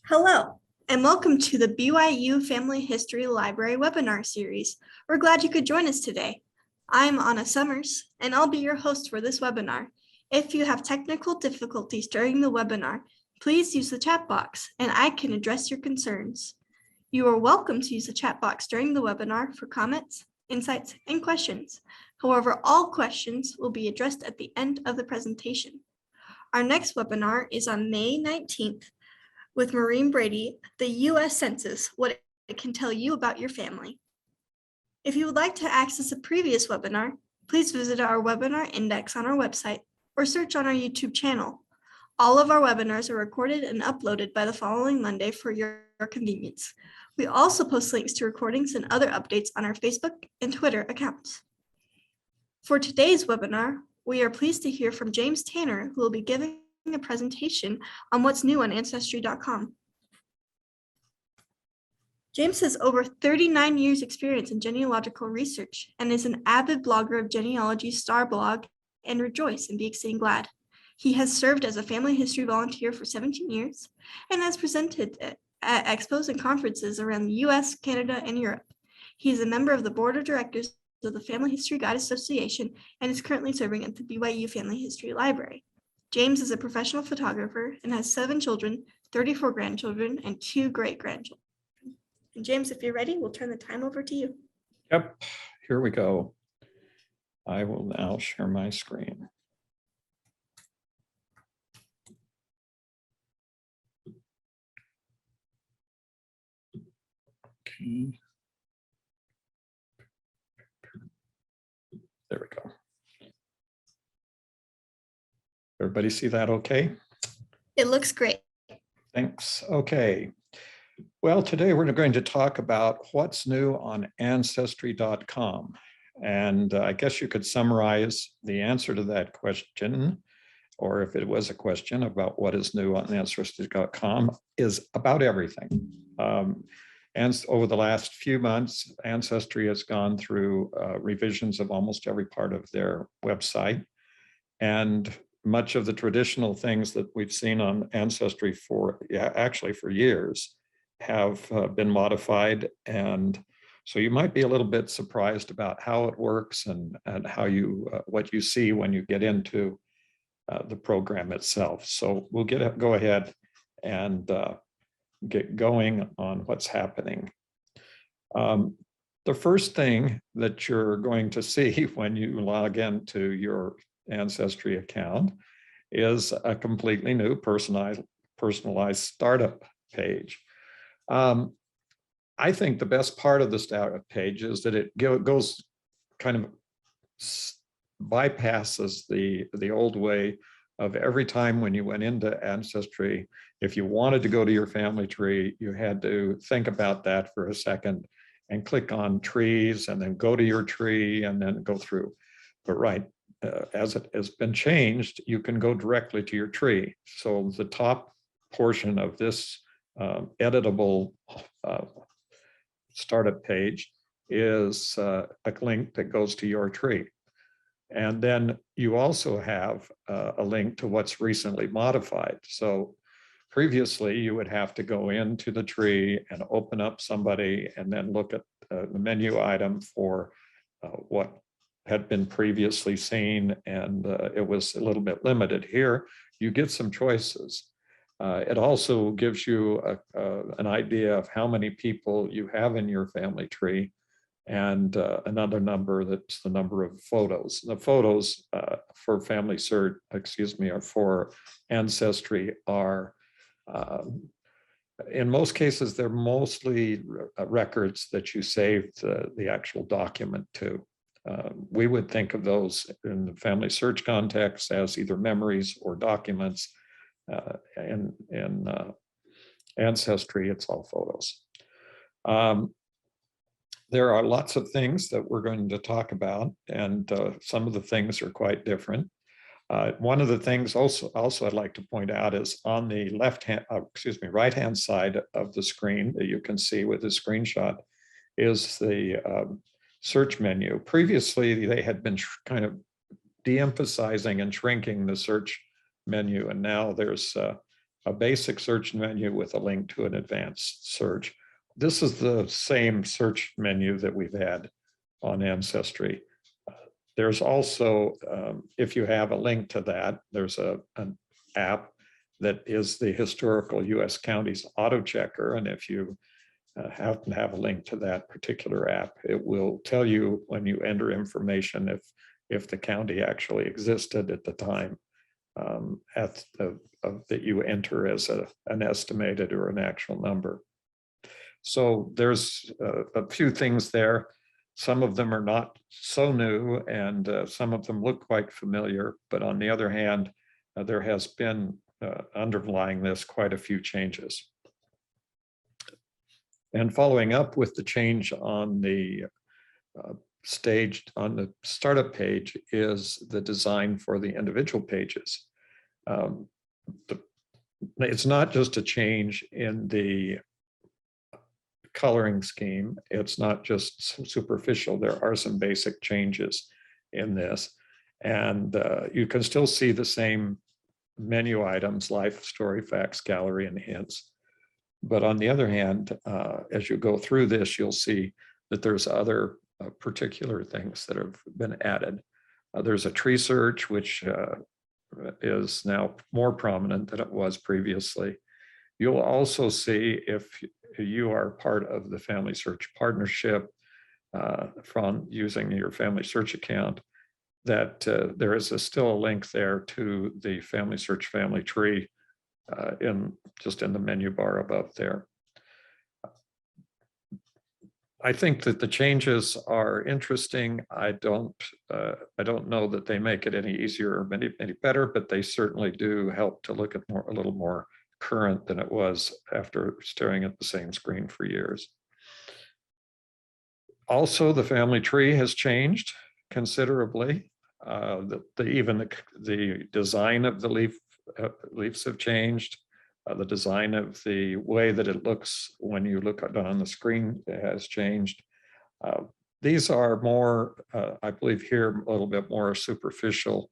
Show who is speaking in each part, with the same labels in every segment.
Speaker 1: Hello, and welcome to the BYU Family History Library webinar series. We're glad you could join us today. I'm Anna Summers, and I'll be your host for this webinar. If you have technical difficulties during the webinar, please use the chat box, and I can address your concerns. You are welcome to use the chat box during the webinar for comments, insights, and questions. However, all questions will be addressed at the end of the presentation. Our next webinar is on May 19th, with Maureen Brady, the U.S. Census, what it can tell you about your family. If you would like to access a previous webinar, please visit our webinar index on our website or search on our YouTube channel. All of our webinars are recorded and uploaded by the following Monday for your convenience. We also post links to recordings and other updates on our Facebook and Twitter accounts. For today's webinar, we are pleased to hear from James Tanner, who will be giving a presentation on what's new on Ancestry.com. James has over 39 years experience in genealogical research and is an avid blogger of Genealogy Star Blog and Rejoice and Be Exceeding Glad. He has served as a family history volunteer for 17 years and has presented at expos and conferences around the US, Canada, and Europe. He is a member of the board of directors of the Family History Guide Association and is currently serving at the BYU Family History Library. James is a professional photographer and has 7 children, 34 grandchildren, and 2 great-grandchildren. And James, if you're ready, we'll turn the time over to you.
Speaker 2: Yep, here we go. I will now share my screen. Okay. There we go. Everybody see that okay?
Speaker 1: It looks great.
Speaker 2: Thanks. Okay. Well, today we're going to talk about what's new on Ancestry.com. And I guess you could summarize the answer to that question, or if it was a question about what is new on Ancestry.com, is about everything. And over the last few months, Ancestry has gone through revisions of almost every part of their website. And much of the traditional things that we've seen on Ancestry for years have been modified. And so you might be a little bit surprised about how it works and how you what you see when you get into the program itself. So we'll go ahead and get going on what's happening. The first thing that you're going to see when you log into your Ancestry account is a completely new personalized startup page. I think the best part of the startup page is that it goes kind of bypasses the old way of every time when you went into Ancestry, if you wanted to go to your family tree, you had to think about that for a second and click on trees and then go to your tree and then go through. But as it has been changed, you can go directly to your tree. So the top portion of this editable startup page is a link that goes to your tree. And then you also have a link to what's recently modified. So previously you would have to go into the tree and open up somebody and then look at the menu item for what had been previously seen, and it was a little bit limited. Here you get some choices. It also gives you an idea of how many people you have in your family tree, and another number that's the number of photos. The photos for family search, or for Ancestry are, in most cases, they're mostly records that you saved the actual document to. We would think of those in the family search context as either memories or documents. In Ancestry, it's all photos. There are lots of things that we're going to talk about, and some of the things are quite different. One of the things also I'd like to point out is on the right-hand side of the screen that you can see with the screenshot is the search menu. Previously, they had been kind of de-emphasizing and shrinking the search menu, and now there's a basic search menu with a link to an advanced search. This is the same search menu that we've had on Ancestry. There's also, if you have a link to that, there's an app that is the historical US counties auto checker. And if you happen to have a link to that particular app, it will tell you when you enter information if the county actually existed at the time that you enter as an estimated or an actual number. So there's a few things there. Some of them are not so new, and some of them look quite familiar. But on the other hand, there has been underlying this quite a few changes. And following up with the change on the on the startup page is the design for the individual pages. It's not just a change in the coloring scheme. It's not just superficial. There are some basic changes in this. And you can still see the same menu items: life, story, facts, gallery, and hints. But on the other hand, as you go through this, you'll see that there's other particular things that have been added. There's a tree search, which is now more prominent than it was previously. You'll also see, if you are part of the Family Search Partnership from using your Family Search account, that there is still a link there to the Family Search family tree just in the menu bar above there. I think that the changes are interesting. I don't know that they make it any easier or any better, but they certainly do help to look at a little more current than it was after staring at the same screen for years. Also, the family tree has changed considerably. Even the design of the leaves have changed. The design of the way that it looks when you look on the screen has changed. These are more, I believe here, a little bit more superficial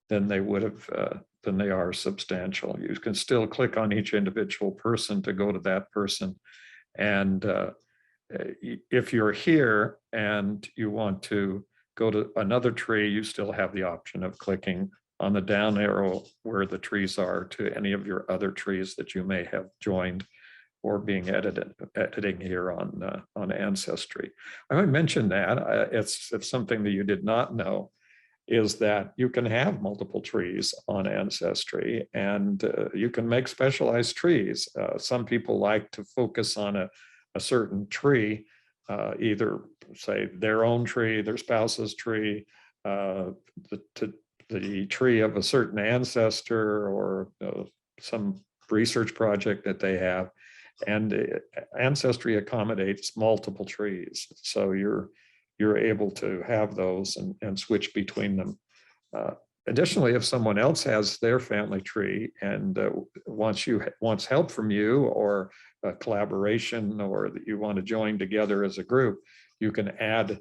Speaker 2: than they would have, than they are substantial. You can still click on each individual person to go to that person. And if you're here and you want to go to another tree, you still have the option of clicking on the down arrow where the trees are to any of your other trees that you may have joined or being editing here on Ancestry. I might mention that it's something that you did not know, is that you can have multiple trees on Ancestry, and you can make specialized trees. Some people like to focus on a certain tree, either say their own tree, their spouse's tree, the tree of a certain ancestor, or some research project that they have. And Ancestry accommodates multiple trees, so you're able to have those and switch between them. Additionally, if someone else has their family tree and wants help from you, or a collaboration, or that you want to join together as a group, you can add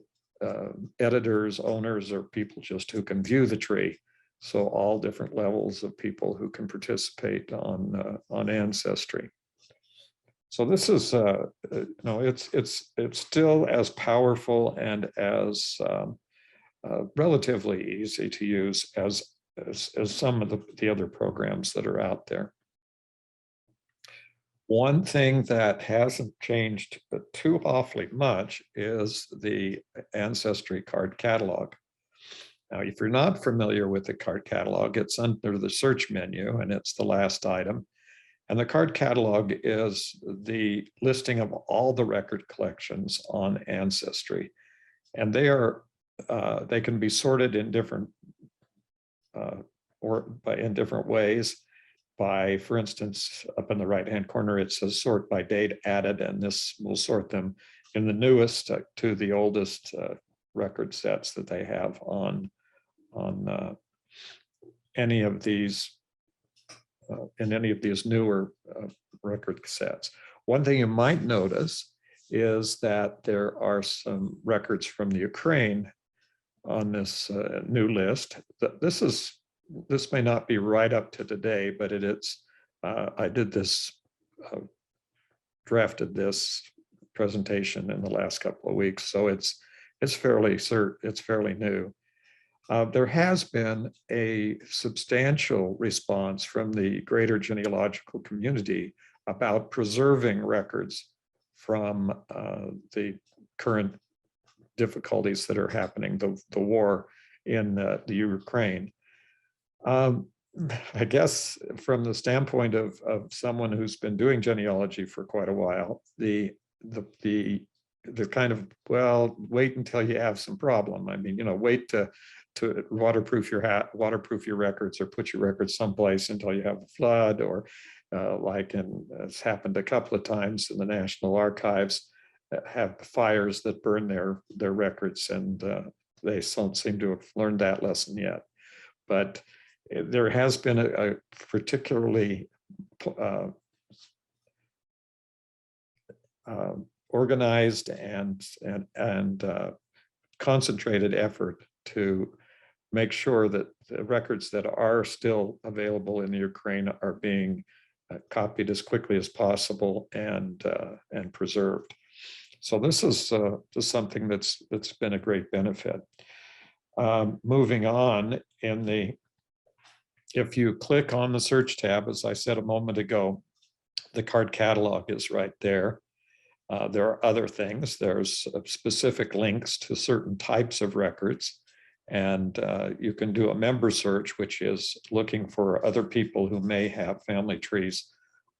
Speaker 2: editors, owners, or people just who can view the tree. So all different levels of people who can participate on Ancestry. So this is, it's still as powerful and as relatively easy to use as some of the other programs that are out there. One thing that hasn't changed too awfully much is the Ancestry card catalog. Now, if you're not familiar with the card catalog, it's under the search menu, and it's the last item. And the card catalog is the listing of all the record collections on Ancestry. And they can be sorted in different in different ways. By, for instance, up in the right-hand corner, it says sort by date added, and this will sort them in the newest to the oldest record sets that they have on any of these in any of these newer record sets. One thing you might notice is that there are some records from the Ukraine on this new list. This may not be right up to today, but it's I did this, drafted this presentation in the last couple of weeks, so it's fairly new. There has been a substantial response from the greater genealogical community about preserving records from the current difficulties that are happening, the war in the Ukraine. I guess from the standpoint of someone who's been doing genealogy for quite a while, the kind of, well, wait until you have some problem. I mean, wait to waterproof your records, or put your records someplace until you have a flood, or it's happened a couple of times in the National Archives, have fires that burn their records, and they don't seem to have learned that lesson yet. But there has been a particularly organized and concentrated effort to make sure that the records that are still available in the Ukraine are being copied as quickly as possible and preserved. So this is something that's been a great benefit. Moving on, if you click on the search tab, as I said a moment ago, the card catalog is right there. There are other things. There's specific links to certain types of records. And you can do a member search, which is looking for other people who may have family trees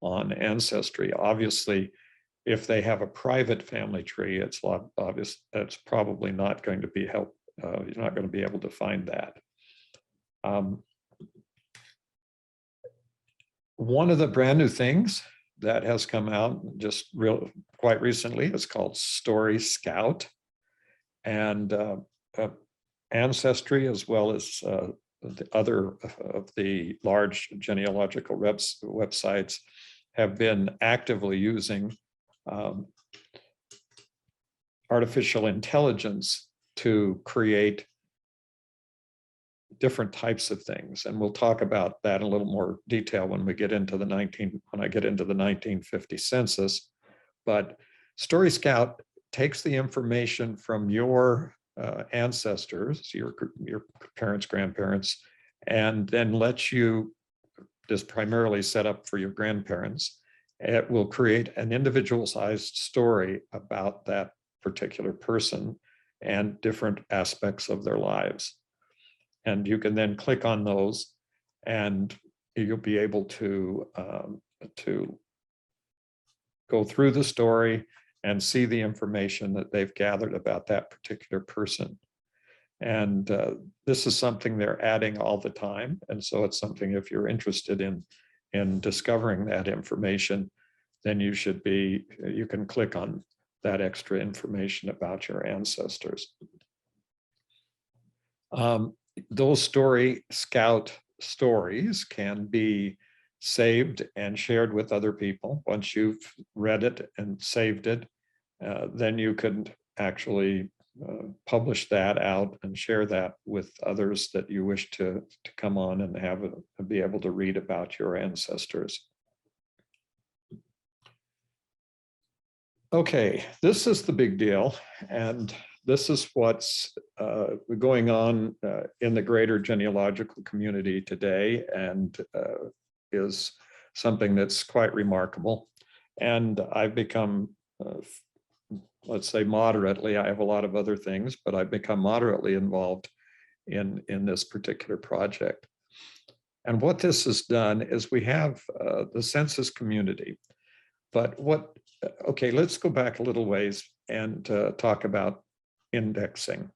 Speaker 2: on Ancestry. Obviously, if they have a private family tree, it's obvious that's probably not going to be helpful. You're not going to be able to find that. One of the brand new things that has come out just quite recently is called Story Scout, and Ancestry, as well as the other of the large genealogical websites, have been actively using artificial intelligence to create different types of things, and we'll talk about that in a little more detail when I get into the 1950 census. But Story Scout takes the information from your ancestors, your parents, grandparents, and then lets you, this primarily set up for your grandparents. It will create an individualized story about that particular person and different aspects of their lives. And you can then click on those, and you'll be able to go through the story and see the information that they've gathered about that particular person. And this is something they're adding all the time. And so it's something, if you're interested in discovering that information, then you can click on that extra information about your ancestors. Those Story Scout stories can be saved and shared with other people. Once you've read it and saved it, then you can actually publish that out and share that with others that you wish to come on and be able to read about your ancestors. Okay, this is the big deal, and this is what's going on in the greater genealogical community today, and is something that's quite remarkable. And I've become, let's say moderately, I have a lot of other things, but I've become moderately involved in this particular project. And what this has done is we have the census community. But okay, let's go back a little ways and talk about indexing.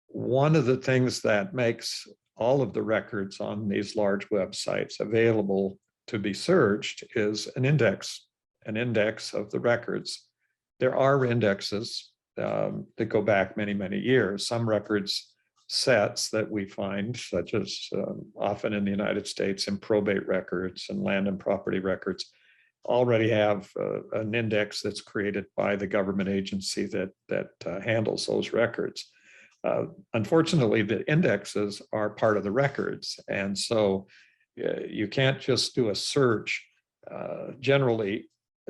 Speaker 2: One of the things that makes all of the records on these large websites available to be searched is an index of the records. There are indexes that go back many, many years. Some records sets that we find, such as often in the United States in probate records and land and property records, already have an index that's created by the government agency that handles those records. Unfortunately, the indexes are part of the records, and so you can't just do a search generally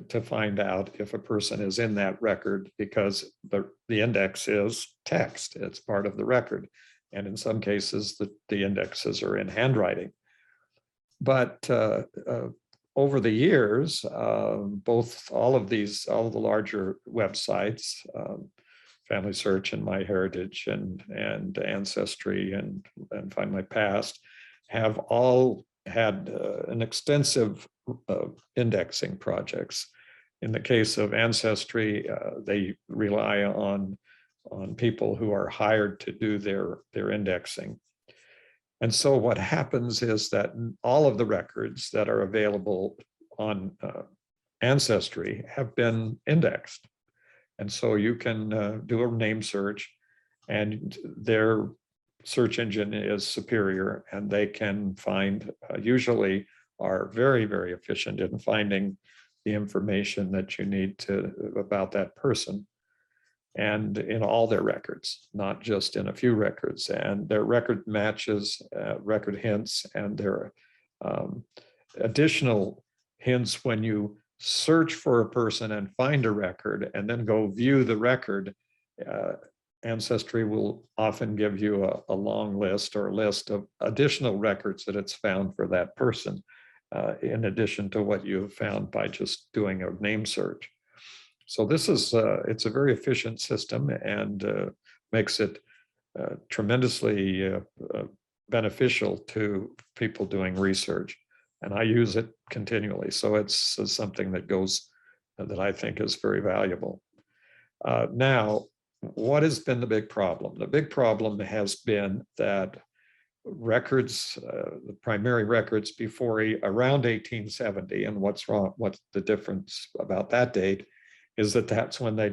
Speaker 2: to find out if a person is in that record, because the index is text. It's part of the record. And in some cases, the indexes are in handwriting. But over the years, all of the larger websites, Family Search and MyHeritage and Ancestry and Find My Past, have all had an extensive indexing projects. In the case of Ancestry, they rely on people who are hired to do their indexing. And so what happens is that all of the records that are available on Ancestry have been indexed. And so you can do a name search, and their search engine is superior, and they can find, usually are very, very efficient in finding the information that you need about that person, and in all their records, not just in a few records. And their record matches, record hints, and their additional hints when you search for a person and find a record and then go view the record. Ancestry will often give you a long list or a list of additional records that it's found for that person, in addition to what you have found by just doing a name search. So this is, it's a very efficient system, and makes it tremendously beneficial to people doing research. And I use it continually. So it's something that that I think is very valuable. Now, what has been the big problem? The big problem has been that records, the primary records before around 1870, and what's the difference about that date is that that's when they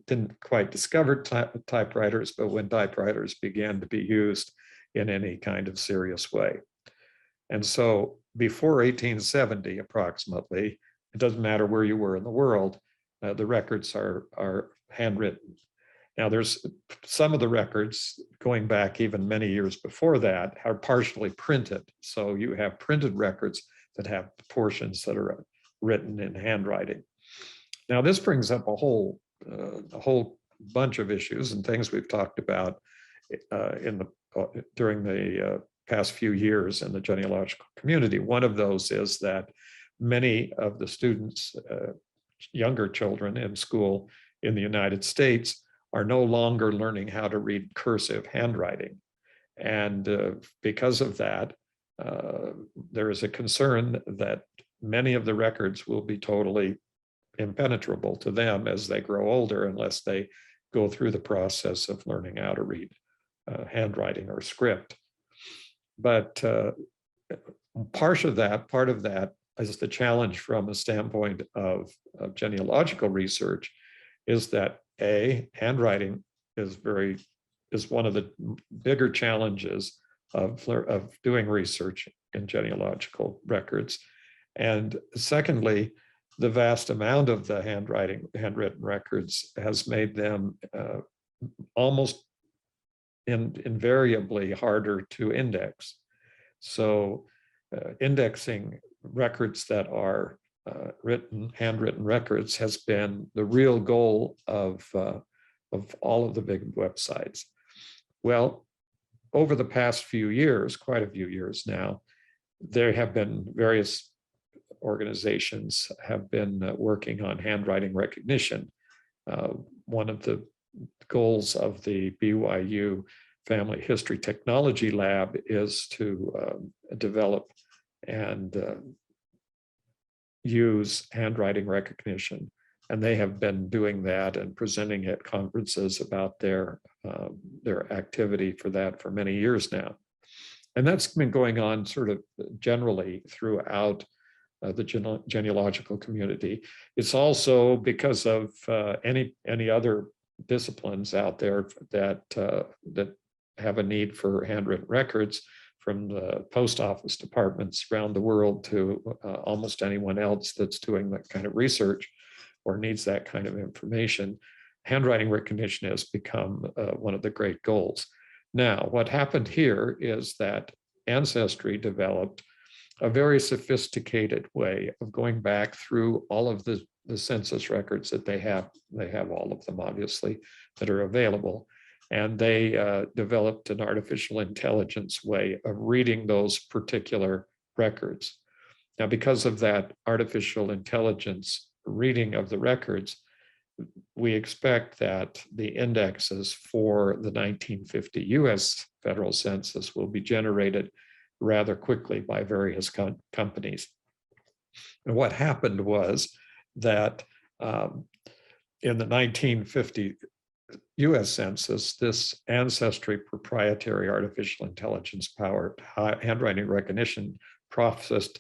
Speaker 2: didn't quite discover typewriters, but when typewriters began to be used in any kind of serious way. And so before 1870, approximately, it doesn't matter where you were in the world, the records are handwritten. Now, there's some of the records going back even many years before that are partially printed. So you have printed records that have portions that are written in handwriting. Now, this brings up a whole bunch of issues and things we've talked about during the past few years in the genealogical community. One of those is that many of the students, younger children in school in the United States, are no longer learning how to read cursive handwriting. And because of that, there is a concern that many of the records will be totally impenetrable to them as they grow older, unless they go through the process of learning how to read handwriting or script. But part of that is the challenge from a standpoint of genealogical research, is that handwriting is one of the bigger challenges of doing research in genealogical records. And secondly, the vast amount of the handwritten records has made them almost invariably harder to index. So indexing records that are handwritten records has been the real goal of all of the big websites. Well, over the past few years, quite a few years now, there have been various organizations have been working on handwriting recognition. One of the goals of the BYU Family History Technology Lab is to develop and use handwriting recognition. And they have been doing that and presenting at conferences about their activity for that for many years now. And that's been going on sort of generally throughout the genealogical community. It's also because of any other disciplines out there that have a need for handwritten records, from the post office departments around the world to almost anyone else that's doing that kind of research or needs that kind of information. Handwriting recognition has become one of the great goals. Now, what happened here is that Ancestry developed a very sophisticated way of going back through all of the census records that they have. They have all of them, obviously, that are available. And they developed an artificial intelligence way of reading those particular records. Now, because of that artificial intelligence reading of the records, we expect that the indexes for the 1950 US federal census will be generated rather quickly by various companies. And what happened was that in the 1950 US Census, this Ancestry proprietary artificial intelligence powered handwriting recognition processed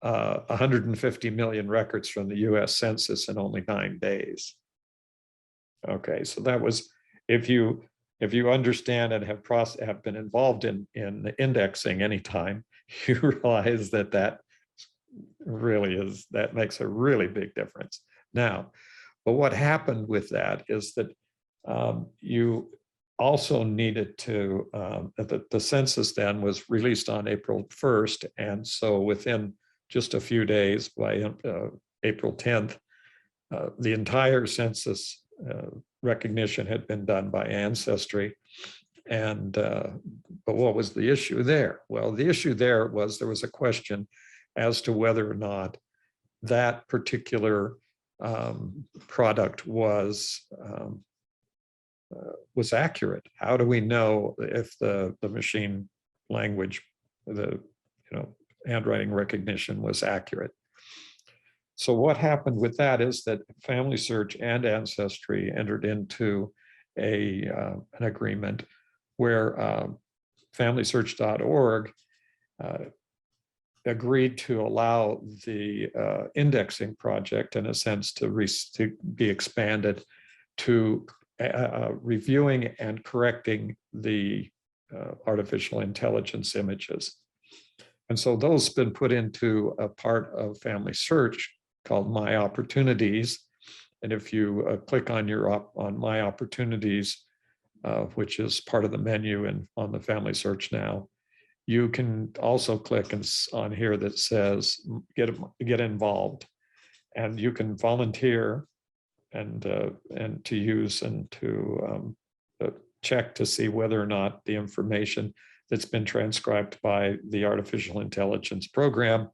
Speaker 2: 150 million records from the US Census in only 9 days. Okay, so that was, if you understand and have been involved in indexing anytime, you realize that makes a really big difference. Now, but what happened with that is that you also needed to, the census then was released on April 1st. And so within just a few days, by April 10th, the entire census recognition had been done by Ancestry. And but what was the issue there? Well, the issue there was a question as to whether or not that particular product was accurate. How do we know if the machine language, the handwriting recognition was accurate? So what happened with that is that Family Search and Ancestry entered into an agreement where FamilySearch.org agreed to allow the indexing project, in a sense, to be expanded to reviewing and correcting the artificial intelligence images. And so those have been put into a part of Family Search called My Opportunities. And if you click on My Opportunities, which is part of the menu on the Family Search now, you can also click on here that says get involved, and you can volunteer and to use and to check to see whether or not the information that's been transcribed by the artificial intelligence program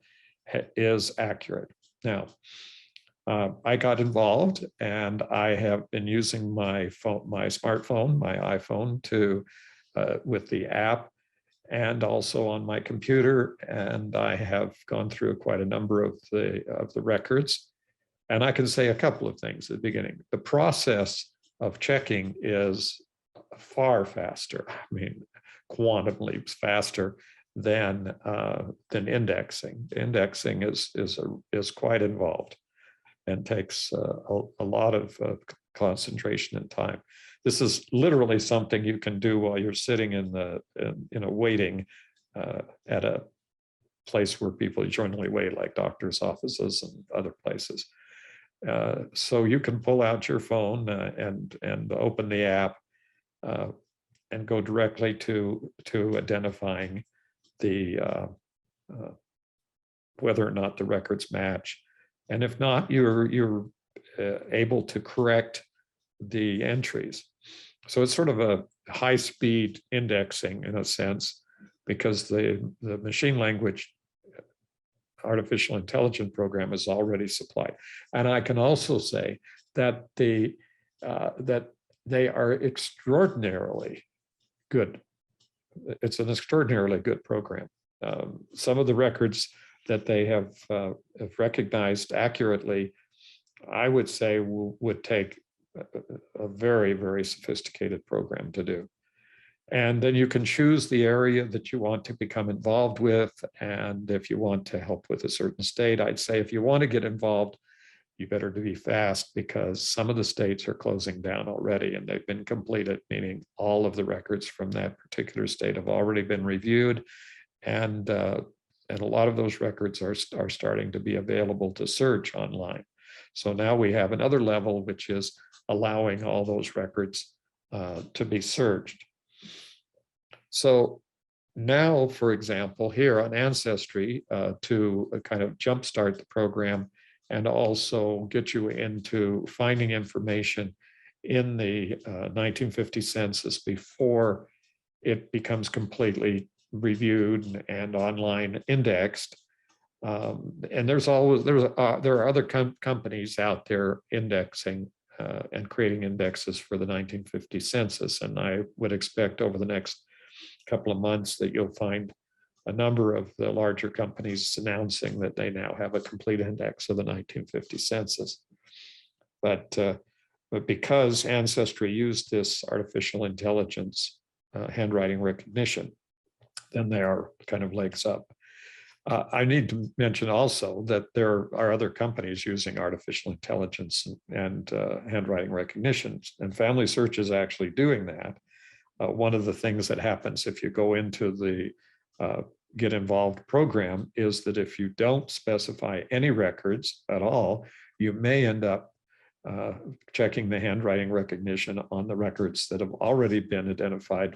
Speaker 2: is accurate. Now, I got involved, and I have been using my smartphone, my iPhone, with the app, and also on my computer, and I have gone through quite a number of the records. And I can say a couple of things at the beginning. The process of checking is far faster. I mean, quantum leaps faster than indexing. Indexing is quite involved and takes a lot of concentration and time. This is literally something you can do while you're sitting waiting at a place where people generally wait, like doctors' offices and other places. So you can pull out your phone and open the app and go directly to identifying whether or not the records match. And if not, you're able to correct the entries. So it's sort of a high-speed indexing in a sense, because the machine language artificial intelligence program is already supplied. And I can also say that that they are extraordinarily good. It's an extraordinarily good program. Some of the records that they have recognized accurately, I would say would take a very, very sophisticated program to do. And then you can choose the area that you want to become involved with. And if you want to help with a certain state, I'd say if you want to get involved, you better be fast, because some of the states are closing down already and they've been completed, meaning all of the records from that particular state have already been reviewed. And a lot of those records are starting to be available to search online. So now we have another level, which is allowing all those records to be searched. So now, for example, here on Ancestry, to kind of jumpstart the program and also get you into finding information in the 1950 census before it becomes completely reviewed and online indexed. And there are other companies out there indexing and creating indexes for the 1950 census. And I would expect over the next couple of months that you'll find a number of the larger companies announcing that they now have a complete index of the 1950 census. But because Ancestry used this artificial intelligence handwriting recognition, then they are kind of legs up. I need to mention also that there are other companies using artificial intelligence and handwriting recognition, and Family Search is actually doing that. One of the things that happens if you go into the Get Involved program is that if you don't specify any records at all, you may end up checking the handwriting recognition on the records that have already been identified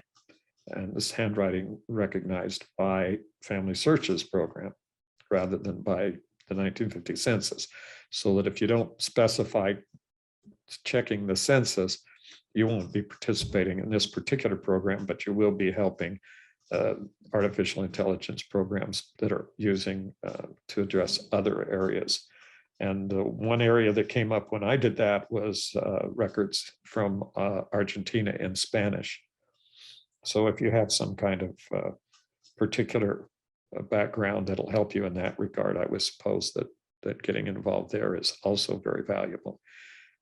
Speaker 2: and this handwriting recognized by Family Search's program rather than by the 1950 census. So that if you don't specify checking the census, you won't be participating in this particular program, but you will be helping artificial intelligence programs that are using to address other areas. And one area that came up when I did that was records from Argentina in Spanish. So if you have some kind of particular background that'll help you in that regard, I would suppose that getting involved there is also very valuable.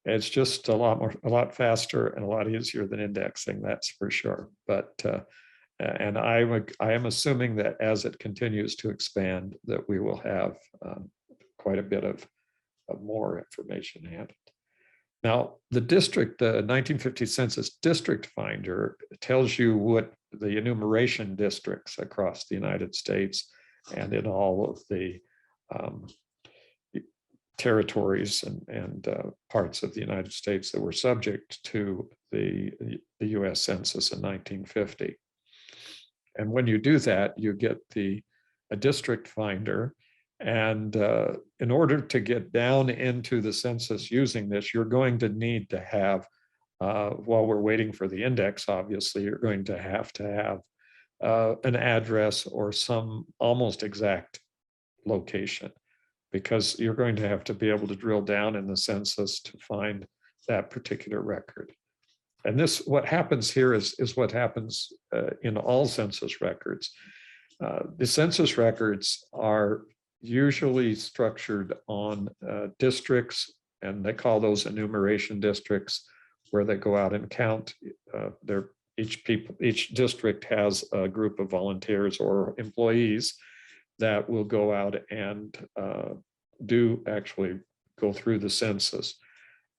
Speaker 2: It's just a lot faster and a lot easier than indexing, that's for sure. But and I am assuming that as it continues to expand, that we will have quite a bit of more information added. Now, the 1950 Census District Finder tells you what the enumeration districts across the United States and in all of the territories and parts of the United States that were subject to the US Census in 1950. And when you do that, you get a district finder. And in order to get down into the census using this, you're going to need to have, while we're waiting for the index, obviously, you're going to have an address or some almost exact location, because you're going to have to be able to drill down in the census to find that particular record. And this, what happens here is what happens in all census records. The census records are usually structured on districts, and they call those enumeration districts, where they go out and count. Each district has a group of volunteers or employees that will go out and actually go through the census.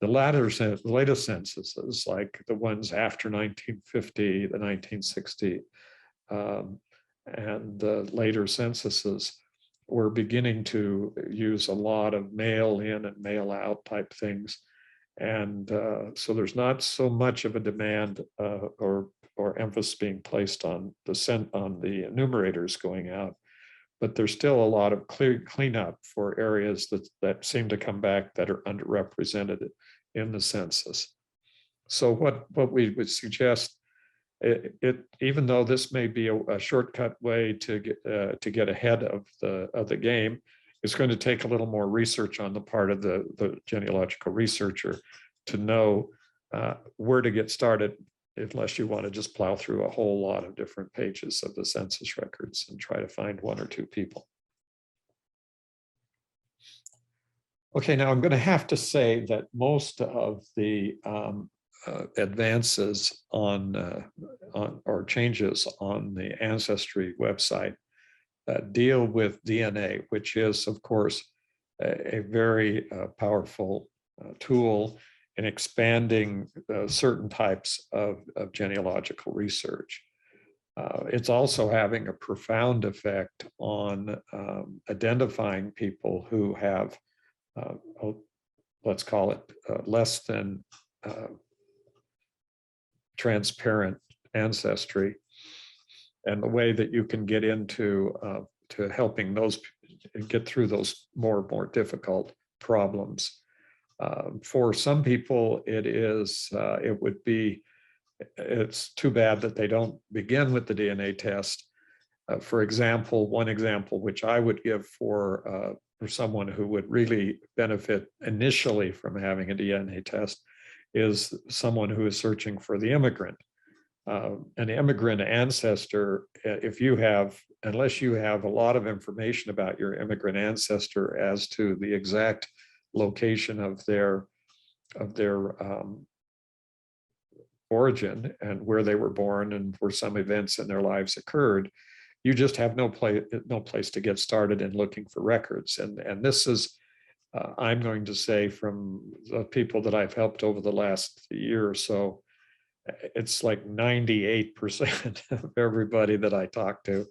Speaker 2: The latest censuses, like the ones after 1950, the 1960, and the later censuses, we're beginning to use a lot of mail in and mail out type things. And so there's not so much of a demand or emphasis being placed on the enumerators going out, but there's still a lot of cleanup for areas that seem to come back that are underrepresented in the census. So what we would suggest, even though this may be a shortcut way to get ahead of the game, it's going to take a little more research on the part of the genealogical researcher to know where to get started, unless you want to just plow through a whole lot of different pages of the census records and try to find one or two people. Okay, now I'm going to have to say that most of the advances on or changes on the Ancestry website deal with DNA, which is, of course, a very powerful tool in expanding certain types of genealogical research. It's also having a profound effect on identifying people who have, let's call it, less than transparent ancestry. and the way that you can get into to helping those get through those more difficult problems. For some people, it's too bad that they don't begin with the DNA test. For example, one example which I would give for someone who would really benefit initially from having a DNA test is someone who is searching for the immigrant. An immigrant ancestor, unless you have a lot of information about your immigrant ancestor as to the exact location of their origin and where they were born and where some events in their lives occurred, you just have no place to get started in looking for records. And this is, I'm going to say, from the people that I've helped over the last year or so, it's like 98% of everybody that I talk to,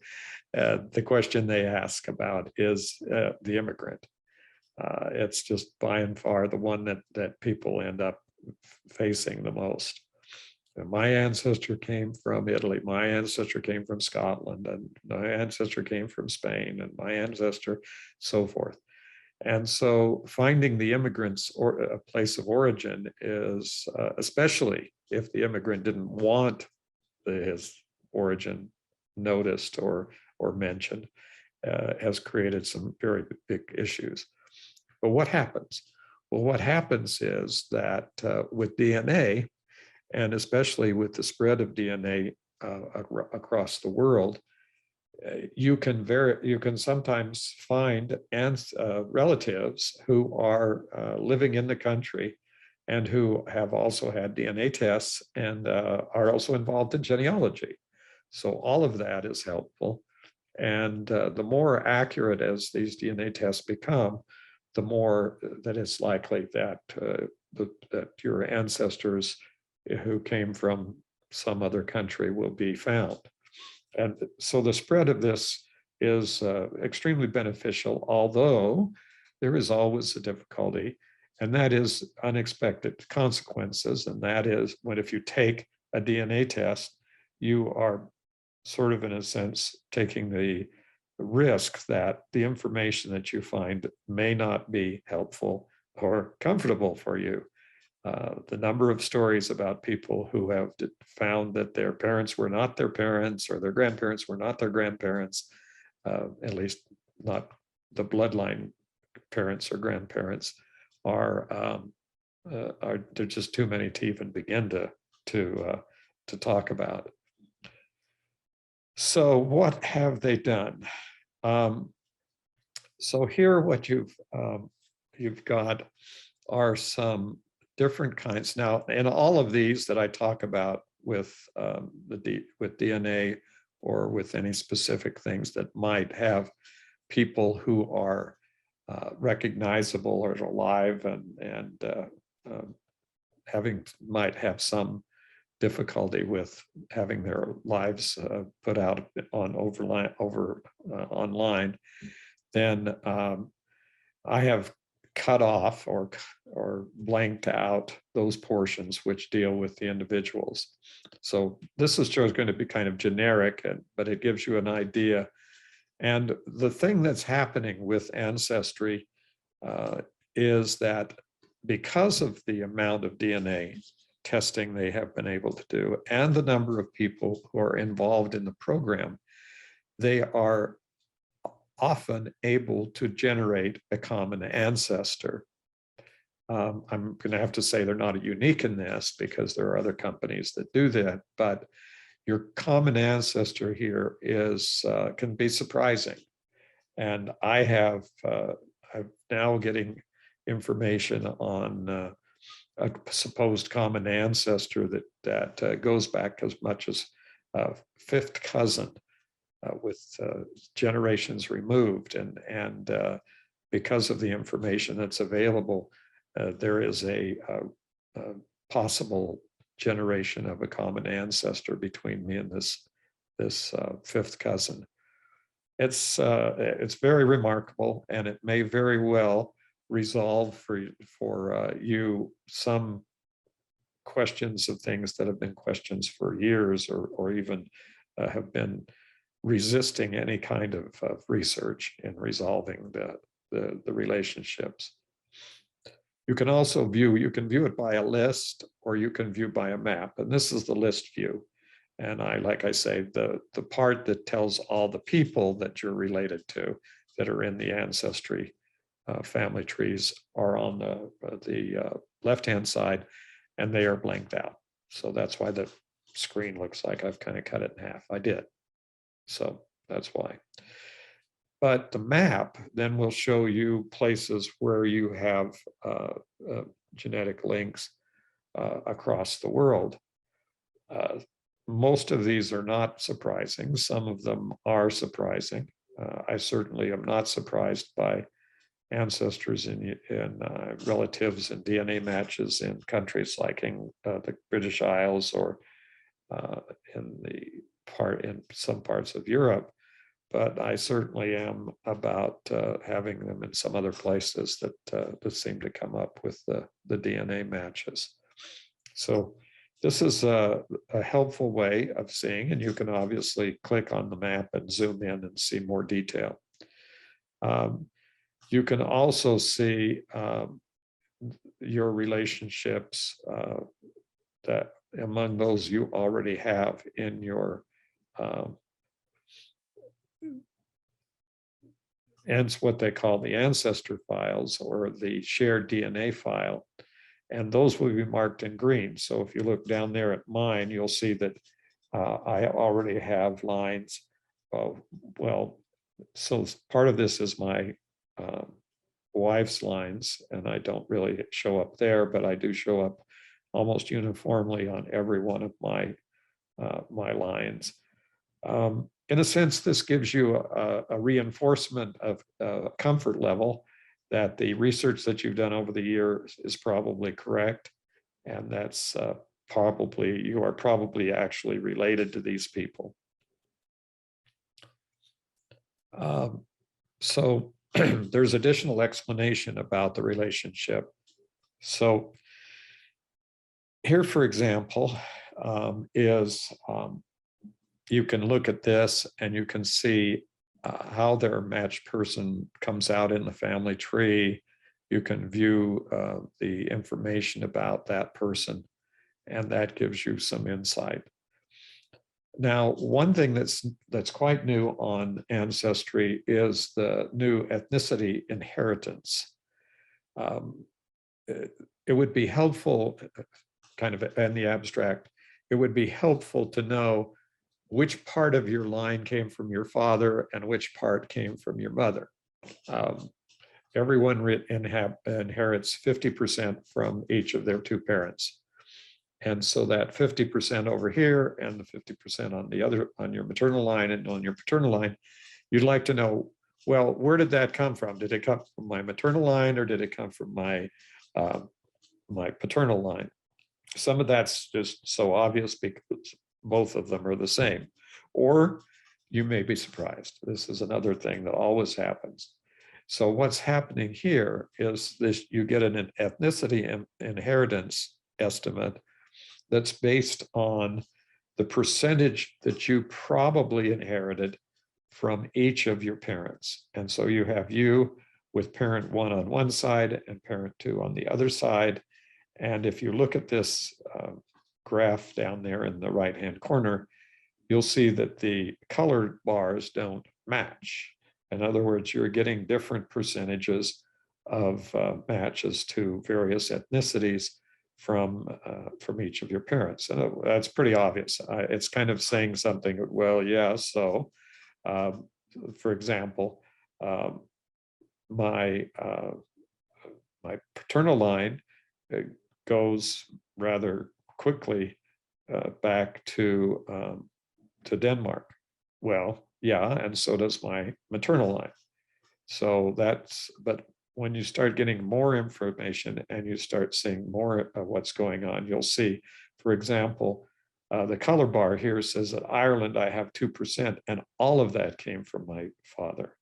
Speaker 2: the question they ask about is the immigrant. It's just by and far the one that people end up facing the most. And my ancestor came from Italy, my ancestor came from Scotland, and my ancestor came from Spain, and my ancestor, so forth. And so finding the immigrant's a place of origin is, especially if the immigrant didn't want his origin noticed or mentioned, has created some very big issues. But what happens? Well, what happens is that with DNA, and especially with the spread of DNA across the world, you can sometimes find relatives who are living in the country and who have also had DNA tests and are also involved in genealogy. So all of that is helpful. And the more accurate as these DNA tests become, the more that it's likely that that your ancestors who came from some other country will be found. And so the spread of this is extremely beneficial, although there is always a difficulty, and that is unexpected consequences. And that is when, if you take a DNA test, you are sort of, in a sense, taking the risk that the information that you find may not be helpful or comfortable for you. The number of stories about people who have found that their parents were not their parents or their grandparents were not their grandparents, at least not the bloodline parents or grandparents, are there just too many to even begin to talk about. So what have they done? So here, what you've got are some different kinds. Now, in all of these that I talk about with with DNA or with any specific things that might have people who are recognizable or alive and might have some difficulty with having their lives put out on online, then I have cut off or blanked out those portions which deal with the individuals. So this is going to be kind of generic, but it gives you an idea. And the thing that's happening with Ancestry is that because of the amount of DNA testing they have been able to do and the number of people who are involved in the program, they are often able to generate a common ancestor. I'm going to have to say they're not unique in this because there are other companies that do that, but your common ancestor here can be surprising. And I'm now getting information on a supposed common ancestor that goes back as much as fifth cousin. With generations removed, and because of the information that's available, there is a possible generation of a common ancestor between me and this fifth cousin. It's very remarkable, and it may very well resolve for you some questions of things that have been questions for years, or even have been resisting any kind of research in resolving the relationships. You can also view it by a list, or you can view by a map. And this is the list view. And like I say, the part that tells all the people that you're related to that are in the Ancestry family trees are on the left-hand side, and they are blanked out. So that's why the screen looks like I've kind of cut it in half. I did. So that's why. But the map then will show you places where you have genetic links across the world. Most of these are not surprising. Some of them are surprising. I certainly am not surprised by ancestors in relatives and DNA matches in countries like the British Isles or in some parts of Europe. But I certainly am about having them in some other places that seem to come up with the DNA matches. So this is a helpful way of seeing, and you can obviously click on the map and zoom in and see more detail. You can also see your relationships that among those you already have in your and what they call the ancestor files or the shared DNA file. And those will be marked in green. So if you look down there at mine, you'll see that I already have lines. So part of this is my wife's lines, and I don't really show up there, but I do show up almost uniformly on every one of my lines. In a sense, this gives you a reinforcement of comfort level that the research that you've done over the years is probably correct. And that's you are probably actually related to these people. So there's additional explanation about the relationship. So here, for example, you can look at this and you can see how their matched person comes out in the family tree. You can view the information about that person, and that gives you some insight. Now, one thing that's quite new on Ancestry is the new ethnicity inheritance. It would be helpful, kind of in the abstract, it would be helpful to know which part of your line came from your father and which part came from your mother. Everyone inherits 50% from each of their two parents. And so that 50% over here and the 50% on your maternal line and on your paternal line, you'd like to know, well, where did that come from? Did it come from my maternal line, or did it come from my paternal line? Some of that's just so obvious because both of them are the same. Or you may be surprised. This is another thing that always happens. So what's happening here is this: you get an ethnicity inheritance estimate that's based on the percentage that you probably inherited from each of your parents. And so you have you with parent one on one side and parent two on the other side. And if you look at this graph down there in the right-hand corner, you'll see that the colored bars don't match. In other words, you're getting different percentages of matches to various ethnicities from each of your parents. And that's pretty obvious. It's kind of saying something, well, yeah, so for example, my paternal line goes rather quickly back to Denmark. Well, yeah, and so does my maternal line. So but when you start getting more information and you start seeing more of what's going on, you'll see, for example, the color bar here says that Ireland, I have 2%, and all of that came from my father,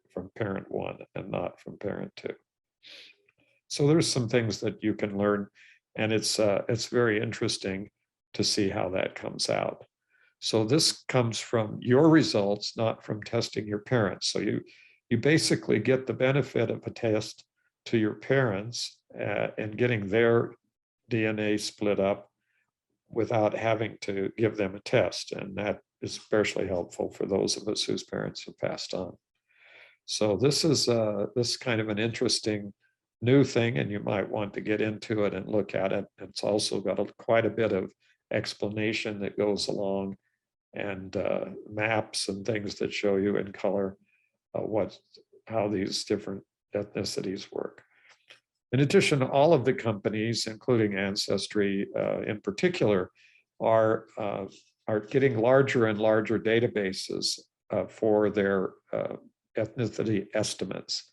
Speaker 2: from parent one, and not from parent two. So there's some things that you can learn, and it's very interesting to see how that comes out. So this comes from your results, not from testing your parents. So you basically get the benefit of a test to your parents and getting their DNA split up without having to give them a test. And that is especially helpful for those of us whose parents have passed on. So this is kind of an interesting new thing, and you might want to get into it and look at it. It's also got quite a bit of explanation that goes along, and maps and things that show you in color how these different ethnicities work. In addition, all of the companies, including Ancestry in particular, are getting larger and larger databases for their ethnicity estimates.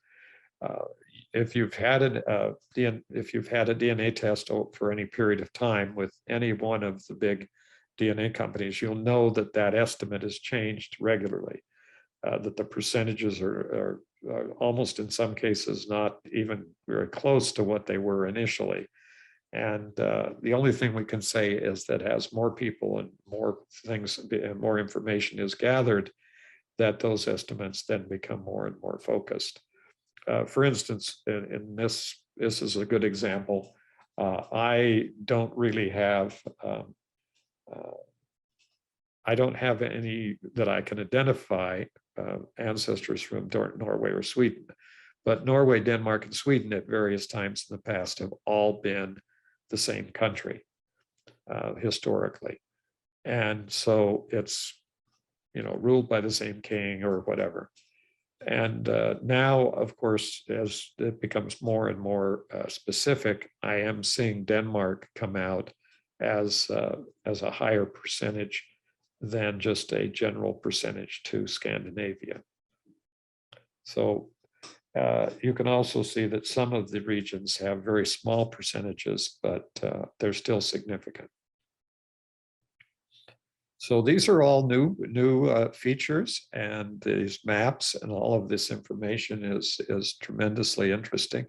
Speaker 2: If you've had a DNA test for any period of time with any one of the big DNA companies, you'll know that that estimate has changed regularly, that the percentages are almost in some cases not even very close to what they were initially. And the only thing we can say is that as more people and more things and more information is gathered, that those estimates then become more and more focused. For instance, in this is a good example. I don't really have I don't have any that I can identify ancestors from Norway or Sweden, but Norway, Denmark, and Sweden at various times in the past have all been the same country historically. And so it's, ruled by the same king or whatever. And now, of course, as it becomes more and more specific, I am seeing Denmark come out as a higher percentage than just a general percentage to Scandinavia. So you can also see that some of the regions have very small percentages, but they're still significant. So these are all new features, and these maps and all of this information is tremendously interesting.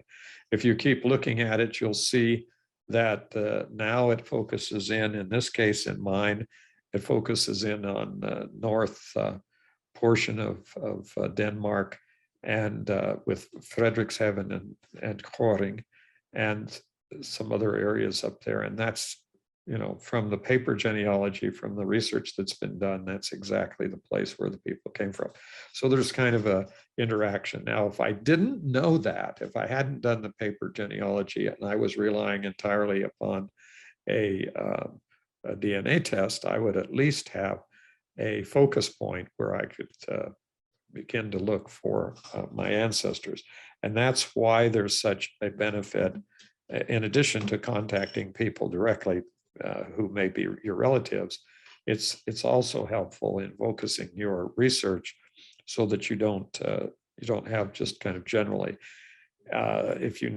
Speaker 2: If you keep looking at it, you'll see that now it focuses in this case in mine, it focuses in on the north portion of Denmark, and with Frederikshavn and Koring and some other areas up there. And that's, from the paper genealogy, from the research that's been done, that's exactly the place where the people came from. So there's kind of a interaction. Now, if I didn't know that, if I hadn't done the paper genealogy and I was relying entirely upon a DNA test, I would at least have a focus point where I could begin to look for my ancestors. And that's why there's such a benefit, in addition to contacting people directly who may be your relatives. It's also helpful in focusing your research so that you don't have just kind of generally. If you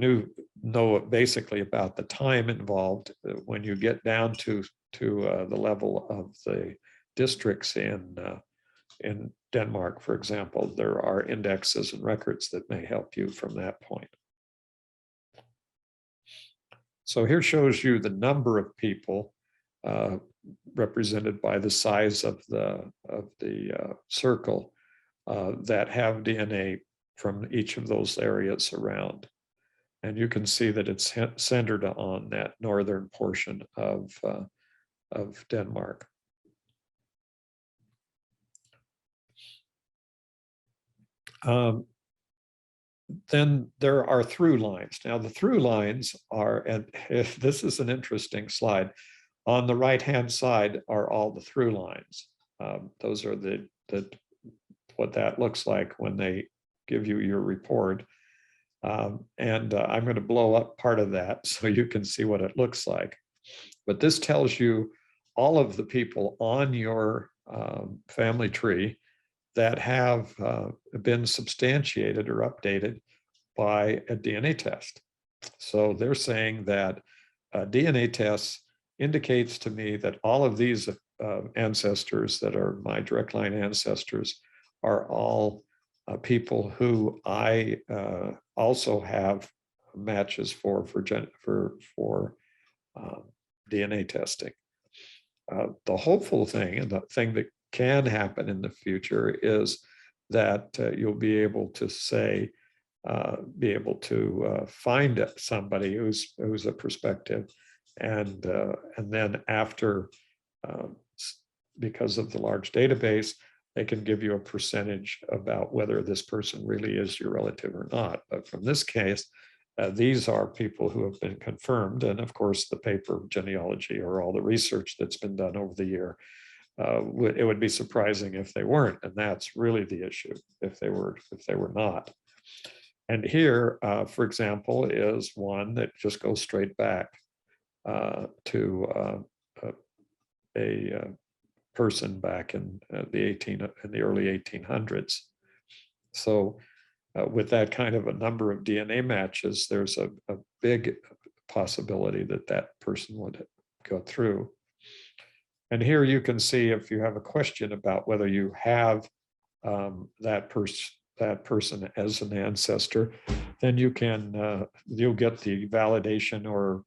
Speaker 2: know basically about the time involved, when you get down to the level of the districts in Denmark, for example, there are indexes and records that may help you from that point. So here shows you the number of people represented by the size of the circle that have DNA from each of those areas around. And you can see that it's centered on that northern portion of Denmark. Then there are through lines. Now the through lines are, and this is an interesting slide, on the right-hand side are all the through lines. Those are what that looks like when they give you your report. I'm going to blow up part of that so you can see what it looks like. But this tells you all of the people on your family tree that have been substantiated or updated by a DNA test. So they're saying that DNA tests indicates to me that all of these ancestors that are my direct line ancestors are all people who I also have matches for DNA testing. The hopeful thing, and the thing that can happen in the future, is that you'll be able to say, find somebody who's a prospective, and then after, because of the large database, they can give you a percentage about whether this person really is your relative or not. But from this case, these are people who have been confirmed. And of course, the paper genealogy or all the research that's been done over the year, it would be surprising if they weren't. And that's really the issue, if they were not. And here, for example, is one that just goes straight back to a person back in the early 1800s. So with that kind of a number of DNA matches, there's a big possibility that that person would go through. And here you can see, if you have a question about whether you have that person as an ancestor, then you can you'll get the validation, or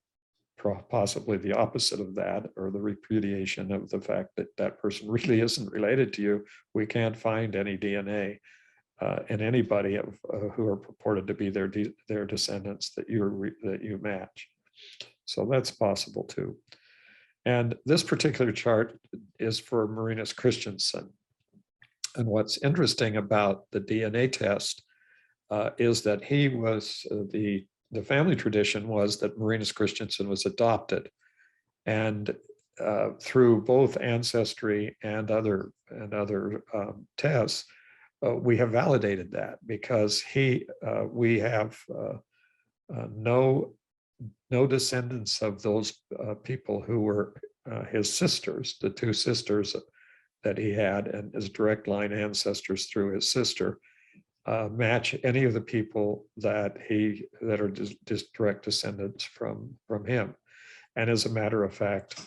Speaker 2: possibly the opposite of that, or the repudiation of the fact that that person really isn't related to you. We can't find any DNA in anybody who are purported to be their descendants that you match. So that's possible too. And this particular chart is for Marinus Christensen. And what's interesting about the DNA test is that he was the family tradition was that Marinus Christensen was adopted, and through both Ancestry and other tests, we have validated that, because we have no descendants of those people who were his sisters, the two sisters that he had, and his direct line ancestors through his sister, match any of the people that are just direct descendants from him. And as a matter of fact,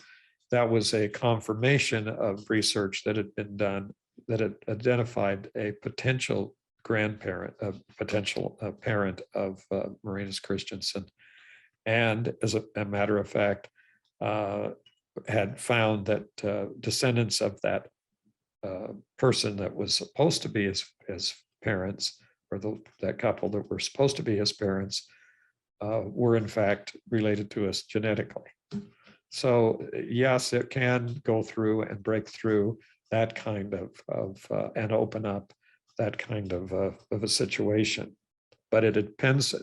Speaker 2: that was a confirmation of research that had been done that had identified a potential grandparent, a potential parent of Marinus Christensen. And as a matter of fact, had found that descendants of that person that was supposed to be his parents, or that couple that were supposed to be his parents, were in fact related to us genetically. So yes, it can go through and break through that kind of and open up that kind of a situation. But it depends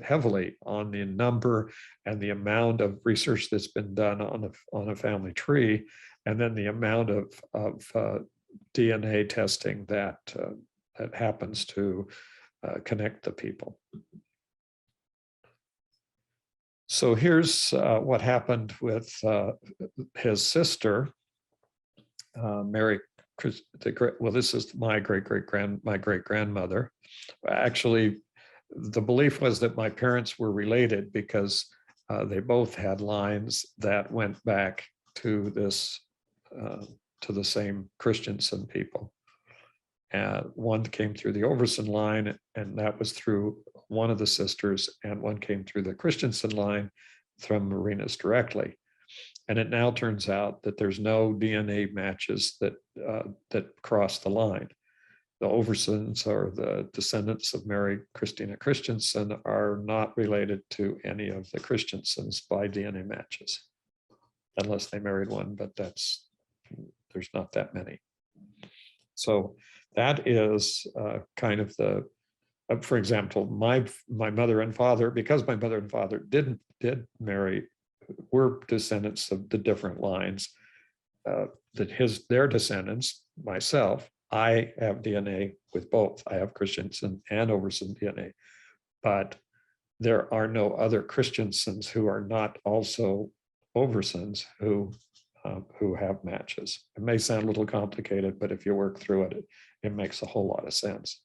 Speaker 2: heavily on the number and the amount of research that's been done on a family tree, and then the amount of DNA testing that happens to connect the people. So here's what happened with his sister, Mary. Well, this is my great grandmother. Actually, the belief was that my parents were related because they both had lines that went back to to the same Christensen people. One came through the Overson line, and that was through one of the sisters, and one came through the Christensen line from Marinus directly. And it now turns out that there's no DNA matches that cross the line. The Oversons, or the descendants of Mary Christina Christensen, are not related to any of the Christensens by DNA matches, unless they married one, but there's not that many. So that is kind of the, for example, my mother and father, because my mother and father did marry, were descendants of the different lines. Their descendants, myself, I have DNA with both. I have Christensen and Overson DNA, but there are no other Christensens who are not also Oversons who have matches. It may sound a little complicated, but if you work through it, it makes a whole lot of sense.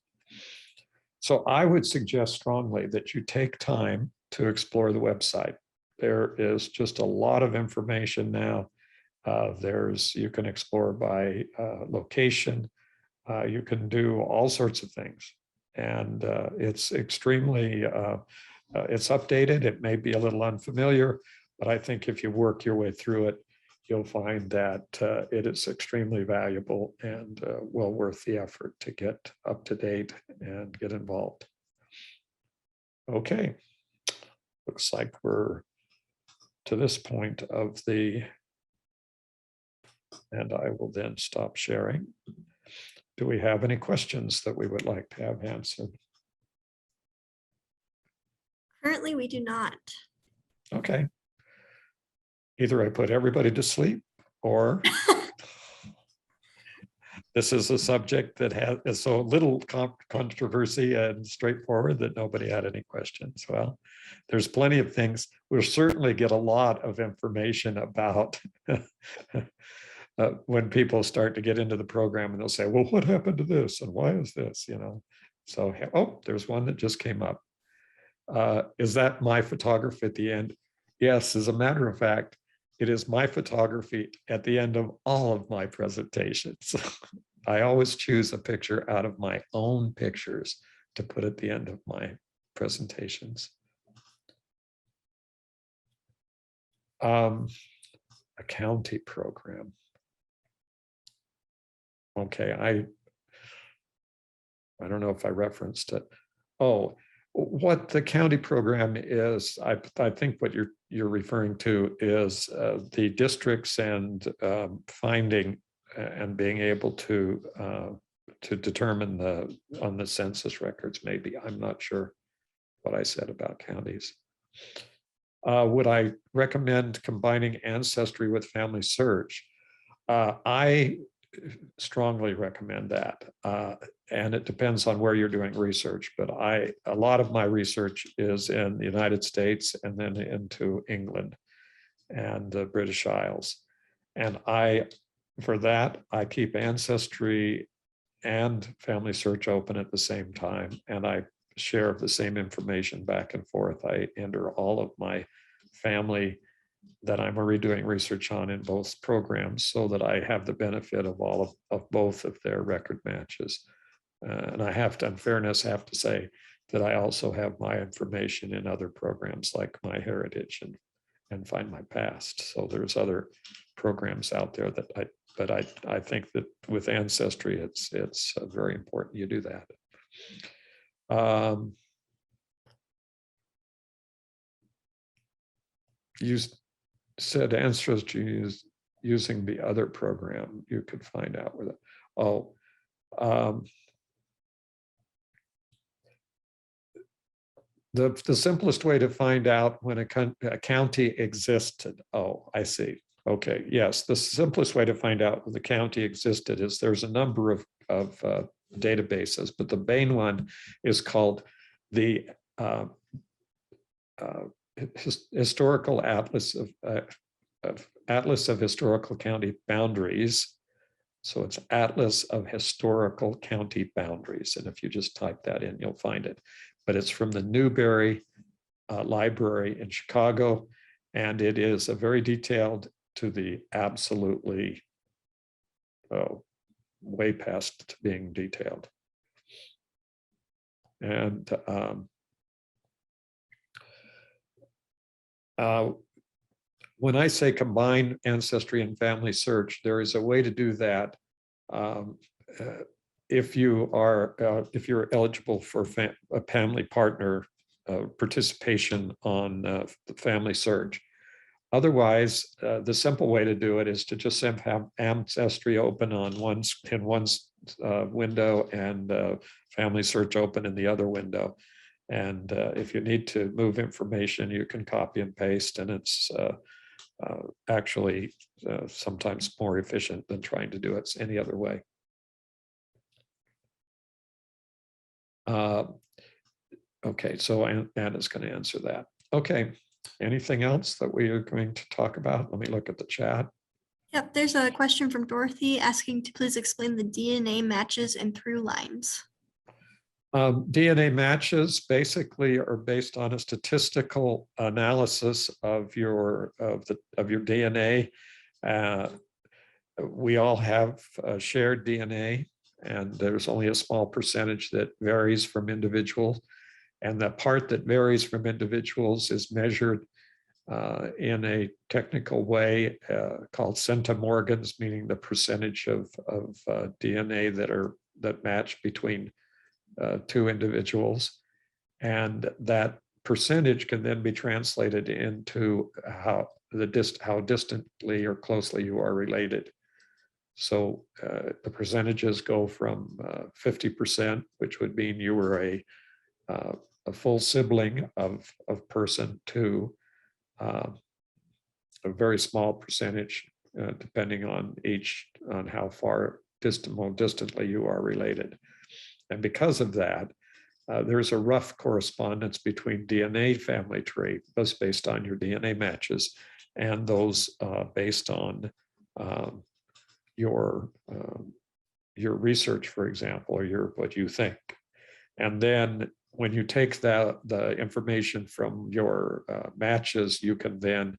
Speaker 2: So I would suggest strongly that you take time to explore the website. There is just a lot of information now. You can explore by location. You can do all sorts of things. And it's extremely, it's updated. It may be a little unfamiliar, but I think if you work your way through it, you'll find that it is extremely valuable and well worth the effort to get up to date and get involved. Okay, looks like we're to this point of the, and I will then stop sharing. Do we have any questions that we would like to have answered?
Speaker 1: Currently, we do not.
Speaker 2: Okay. Either I put everybody to sleep or this is a subject that has so little controversy and straightforward that nobody had any questions. Well, there's plenty of things. We'll certainly get a lot of information about when people start to get into the program and they'll say, well, what happened to this? And why is this? You know, so, oh, there's one that just came up. Is that my photography at the end? Yes, as a matter of fact, it is my photography at the end of all of my presentations. I always choose a picture out of my own pictures to put at the end of my presentations. A county program. Okay, I don't know if I referenced it. Oh, what the county program is, I think what you're referring to is the districts and finding and being able to determine on the census records. Maybe I'm not sure what I said about counties. Would I recommend combining Ancestry with Family Search? I strongly recommend that. And it depends on where you're doing research, but a lot of my research is in the United States and then into England and the British Isles. And for that, I keep Ancestry and Family Search open at the same time. And I share the same information back and forth. I enter all of my family that I'm already doing research on in both programs so that I have the benefit of both of their record matches. And I have to, in fairness, have to say that I also have my information in other programs like MyHeritage and Find My Past. So there's other programs out there that I think that with Ancestry, it's very important you do that. You said Ancestry is using the other program. You could find out where that. Oh, the simplest way to find out when a county existed. Oh, I see. Okay, yes, the simplest way to find out when the county existed is there's a number of databases, but the main one is called the Historical Atlas of Historical County Boundaries. So it's Atlas of Historical County Boundaries. And if you just type that in, you'll find it. But it's from the Newberry Library in Chicago. And it is a very detailed to the absolutely way past being detailed. And when I say combine Ancestry and Family Search, there is a way to do that if you're eligible for a family partner participation on the Family Search. Otherwise, the simple way to do it is to just have Ancestry open in one window and Family Search open in the other window. And if you need to move information, you can copy and paste, and it's actually sometimes more efficient than trying to do it any other way. Okay, so Anna's going to answer that. Okay, anything else that we are going to talk about? Let me look at the chat.
Speaker 1: Yep, there's a question from Dorothy asking to please explain the DNA matches and through lines.
Speaker 2: DNA matches basically are based on a statistical analysis of your DNA. We all have shared DNA, and there's only a small percentage that varies from individuals. And the part that varies from individuals is measured in a technical way called centimorgans, meaning the percentage of DNA that match between two individuals. And that percentage can then be translated into how distantly or closely you are related. So the percentages go from 50%, which would mean you were a full sibling of person, to a very small percentage, depending on how far more distantly you are related. And because of that, there's a rough correspondence between DNA family tree, those based on your DNA matches, and those based on your research, for example, or what you think. And then when you take the information from your matches, you can then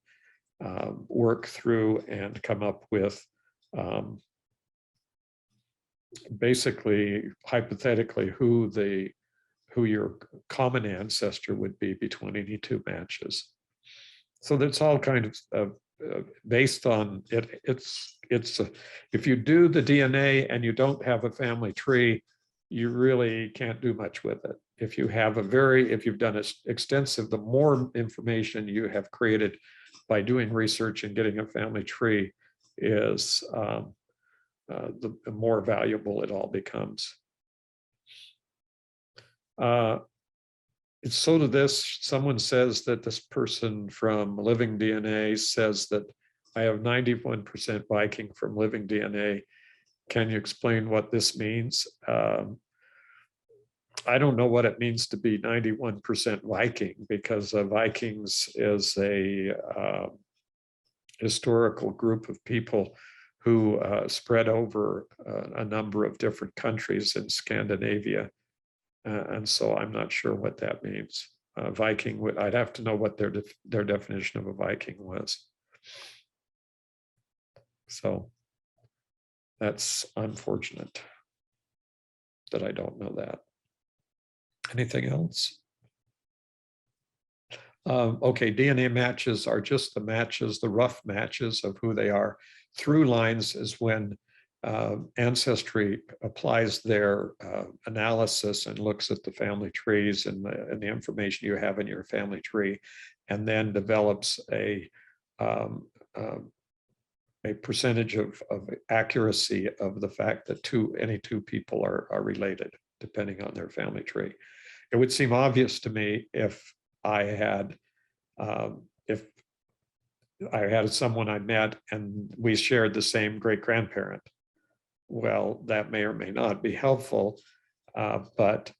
Speaker 2: work through and come up with basically, hypothetically, who your common ancestor would be between any two matches. So that's all kind of based on it. If you do the DNA and you don't have a family tree, you really can't do much with it. If you've done extensive, the more information you have created by doing research and getting a family tree is the more valuable it all becomes. It's so to this, someone says that this person from Living DNA says that I have 91% Viking from Living DNA. Can you explain what this means? I don't know what it means to be 91% Viking, because Vikings is a historical group of people who spread over a number of different countries in Scandinavia. And so I'm not sure what that means. Viking, I'd have to know what their definition of a Viking was. So that's unfortunate that I don't know that. Anything else? Okay, DNA matches are just the matches, the rough matches of who they are. Through lines is when Ancestry applies their analysis and looks at the family trees and the information you have in your family tree, and then develops a percentage of accuracy of the fact that any two people are related, depending on their family tree. It would seem obvious to me if I had someone I met and we shared the same great-grandparent. Well, that may or may not be helpful, but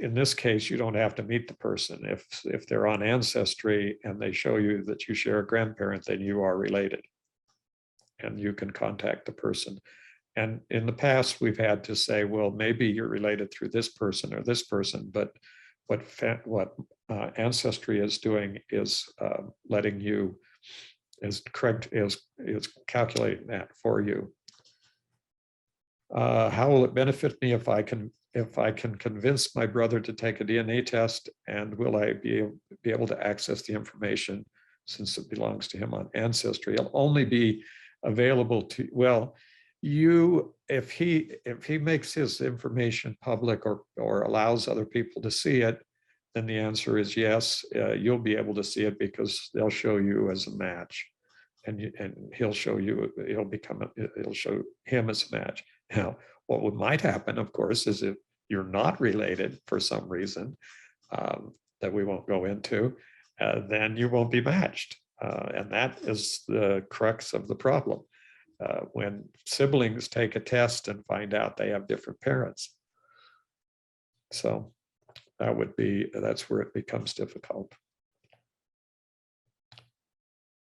Speaker 2: in this case, you don't have to meet the person. If they're on Ancestry and they show you that you share a grandparent, then you are related, and you can contact the person. And in the past, we've had to say, well, maybe you're related through this person or this person, but what Ancestry is doing is letting you is calculating that for you. How will it benefit me if I can convince my brother to take a DNA test, and will I be able to access the information since it belongs to him on Ancestry? It'll only be available to, well, if he makes his information public or allows other people to see it, then the answer is yes, you'll be able to see it, because they'll show you as a match, and he'll show him as a match. Now, what might happen, of course, is if you're not related for some reason that we won't go into, then you won't be matched. And that is the crux of the problem. When siblings take a test and find out they have different parents. So that's where it becomes difficult.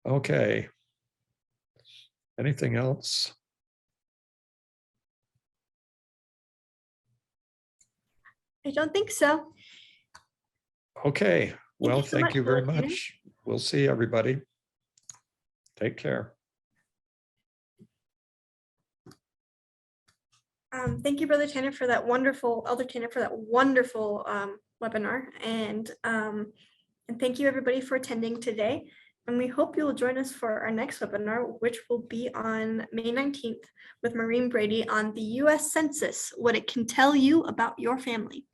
Speaker 2: Okay. Anything else?
Speaker 1: I don't think so.
Speaker 2: Okay. Well, thank you very
Speaker 1: Brother Tanner.
Speaker 2: much. We'll see everybody. Take care.
Speaker 1: Thank you, Brother Tanner, for that wonderful, Elder Tanner, for that wonderful webinar. And And thank you everybody for attending today. And we hope you will join us for our next webinar, which will be on May 19th with Maureen Brady on the US Census, what it can tell you about your family.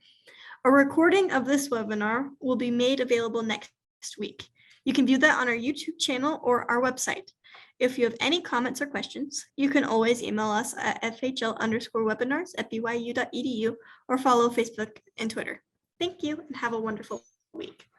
Speaker 1: A recording of this webinar will be made available next week. You can view that on our YouTube channel or our website. If you have any comments or questions, you can always email us at fhl_webinars@byu.edu or follow Facebook and Twitter. Thank you and have a wonderful week.